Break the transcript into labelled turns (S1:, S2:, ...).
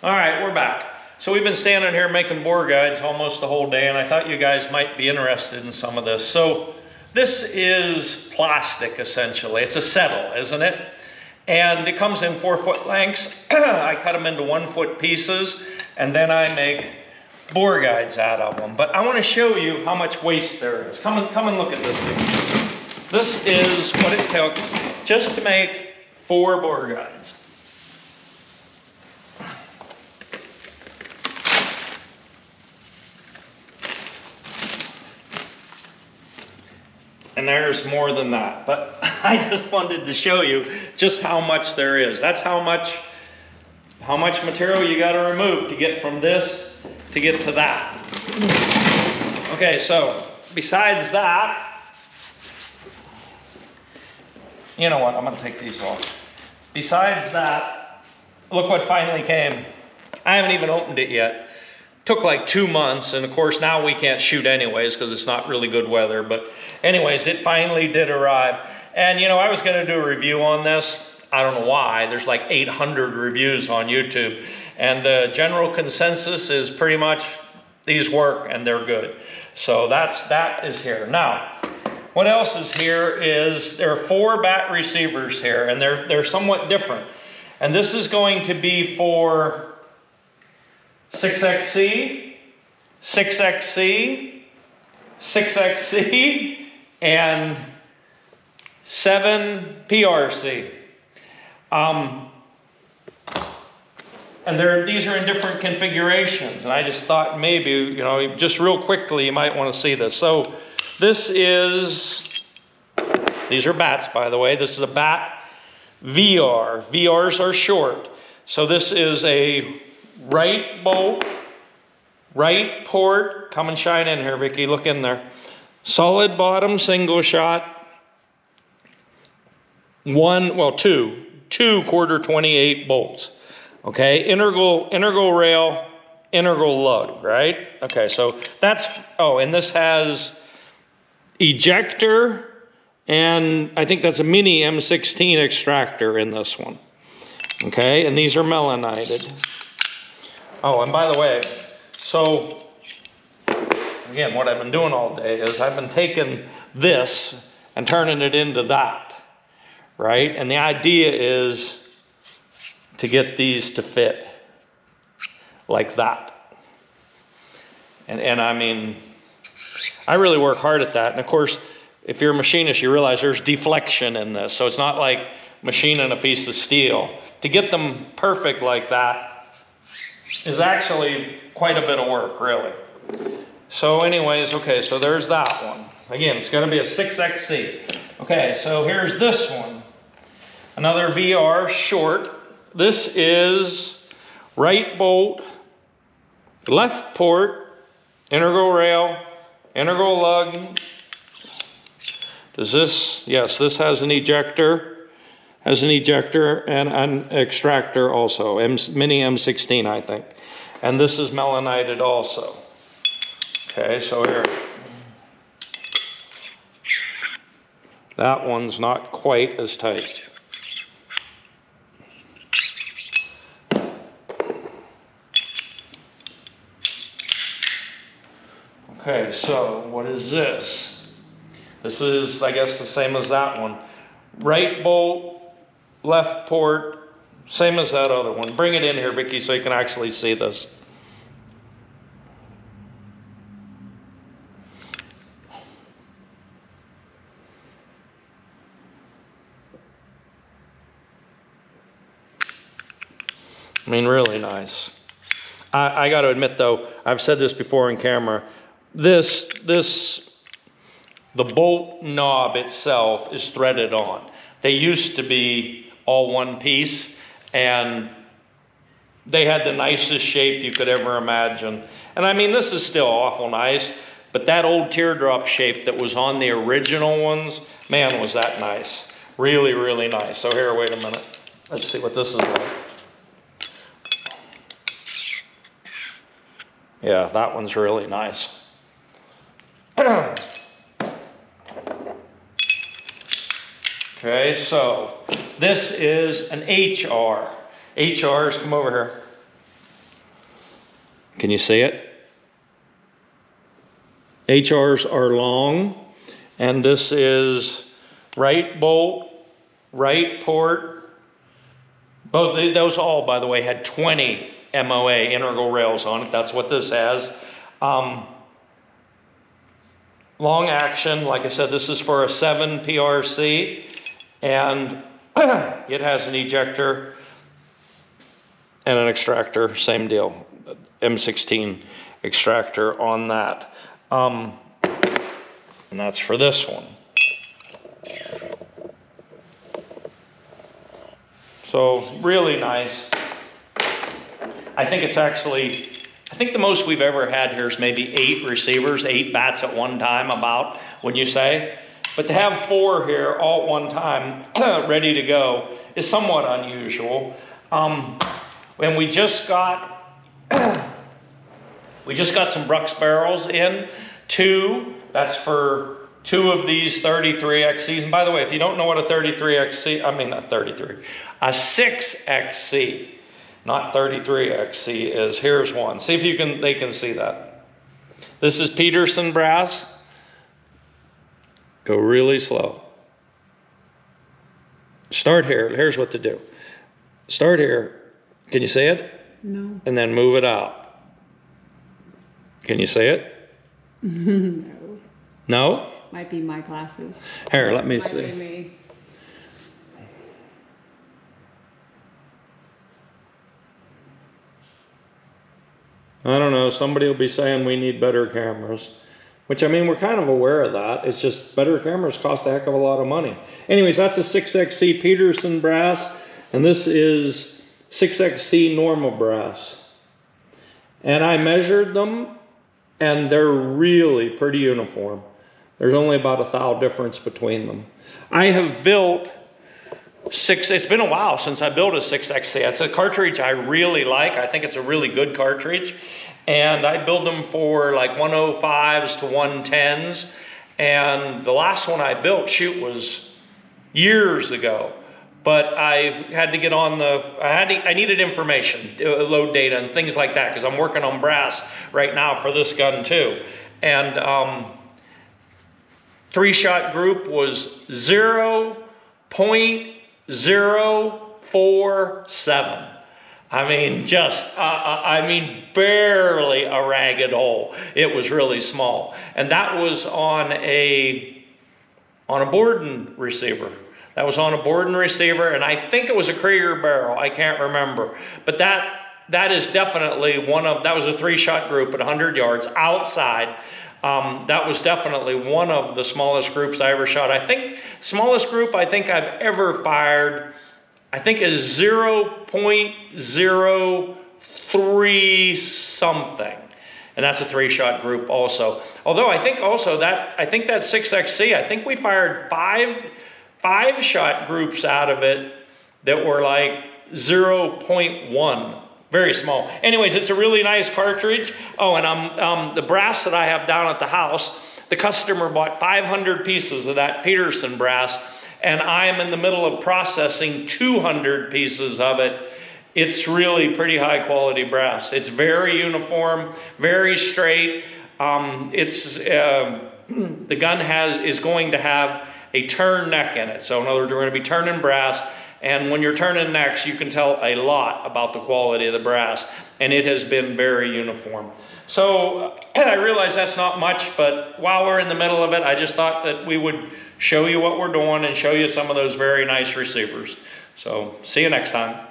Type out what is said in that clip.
S1: All right, we're back. So we've been standing here making bore guides almost the whole day, and I thought you guys might be interested in some of this. So this is plastic, essentially. It's a settle, isn't it? And it comes in 4-foot lengths. I cut them into 1-foot pieces, and then I make bore guides out of them. But I want to show you how much waste there is. Come and look at this thing. This is what it took just to make 4 bore guides. And there's more than that, but I just wanted to show you just how much there is. That's how much material you got to remove to get from this to get to that. Okay, so besides that, you know what, I'm gonna take these off. Besides that, look what finally came. I haven't even opened it yet. Took like 2 months, and of course now we can't shoot anyways because it's not really good weather, but anyways, it finally did arrive. And you know, I was gonna do a review on this. I don't know why. There's like 800 reviews on YouTube, and the general consensus is pretty much these work and they're good. So that is here. Now, what else is here is there are 4 bat receivers here, and they're somewhat different. And this is going to be for 6XC, 6XC, 6XC, and 7PRC. And these are in different configurations, and I just thought maybe, you know, just real quickly you might want to see this. So this is, these are bats, by the way. This is a bat VR. VRs are short. So this is a right bolt, right port. Come and shine in here, Vicky. Look in there. Solid bottom, single shot. Two quarter 28 bolts. Okay, integral rail, integral lug, right? Okay, so that's, oh, and this has ejector, and I think that's a mini M16 extractor in this one. Okay, and these are melanited. Oh, and by the way, so again, what I've been doing all day is I've been taking this and turning it into that, right? And the idea is to get these to fit like that. And I mean, I really work hard at that. And of course, if you're a machinist, you realize there's deflection in this. So it's not like machining a piece of steel. To get them perfect like that is actually quite a bit of work, really. So anyways, okay, so there's that one. Again, it's gonna be a 6XC. Okay, so here's this one. Another VR short. This is right bolt, left port, integral rail, integral lug. Does this, yes, this has an ejector. Has an ejector and an extractor also, mini M16, I think. And this is melanited also. Okay, so here. That one's not quite as tight. Okay, so what is this? This is, I guess, the same as that one. Right bolt, left port, same as that other one. Bring it in here, Vicky, so you can actually see this. I mean, really nice. I got to admit, though, I've said this before in camera, the bolt knob itself is threaded on. They used to be all one piece, and they had the nicest shape you could ever imagine. And I mean, this is still awful nice, but that old teardrop shape that was on the original ones, man, was that nice. Really, really nice. So here, wait a minute. Let's see what this is like. Yeah, that one's really nice. Okay, so this is an HR. HRs, come over here. Can you see it? HRs are long, and this is right bolt, right port. Both those all, by the way, had 20 MOA, integral rails on it. That's what this has. Long action, like I said, this is for a 7 PRC, and it has an ejector and an extractor, same deal, M16 extractor on that. And that's for this one. So really nice. I think it's actually, I think the most we've ever had here is maybe 8 receivers, 8 bats at one time about, when you say. But to have 4 here all at one time, ready to go, is somewhat unusual. And we just got some Brux barrels in, 2. That's for 2 of these 33XCs. And by the way, if you don't know what a 33XC, I mean not 33, a 6XC, not 33XC is, here's one. See if you can, they can see that. This is Peterson brass. Go really slow. Start here. Here's what to do. Start here. Can you see it?
S2: No.
S1: And then move it out. Can you see it?
S2: No.
S1: No?
S2: Might be my glasses.
S1: Here, let me
S2: Might
S1: see.
S2: be me.
S1: I don't know. Somebody will be saying we need better cameras. Which, I mean, we're kind of aware of that. It's just better cameras cost a heck of a lot of money. Anyways, that's a 6XC Peterson brass. And this is 6XC normal brass. And I measured them, and they're really pretty uniform. There's only about a thou difference between them. I have built it's been a while since I built a 6XC. It's a cartridge I really like. I think it's a really good cartridge. And I build them for like 105s to 110s. And the last one I built, shoot, was years ago. But I had to get on the, I needed information, load data and things like that, because I'm working on brass right now for this gun too. And 3-shot group was 0.047. I mean, just, I mean, barely a ragged hole. It was really small. And that was on a Borden receiver. That was on a Borden receiver, and I think it was a Krieger barrel. I can't remember. But that is definitely one of, that was a 3-shot group at 100 yards outside. That was definitely one of the smallest groups I ever shot. I think smallest group I think I've ever fired, I think is 0.03 something. And that's a 3-shot group also. Although I think also that 6XC, I think we fired 5-shot groups out of it that were like 0.1. Very small. Anyways, it's a really nice cartridge. Oh, and the brass that I have down at the house, the customer bought 500 pieces of that Peterson brass, and I am in the middle of processing 200 pieces of it. It's really pretty high quality brass. It's very uniform, very straight. The gun is going to have a turn neck in it. So in other words, we're going to be turning brass. And when you're turning necks, you can tell a lot about the quality of the brass. And it has been very uniform. So I realize that's not much, but while we're in the middle of it, I just thought that we would show you what we're doing and show you some of those very nice receivers. So see you next time.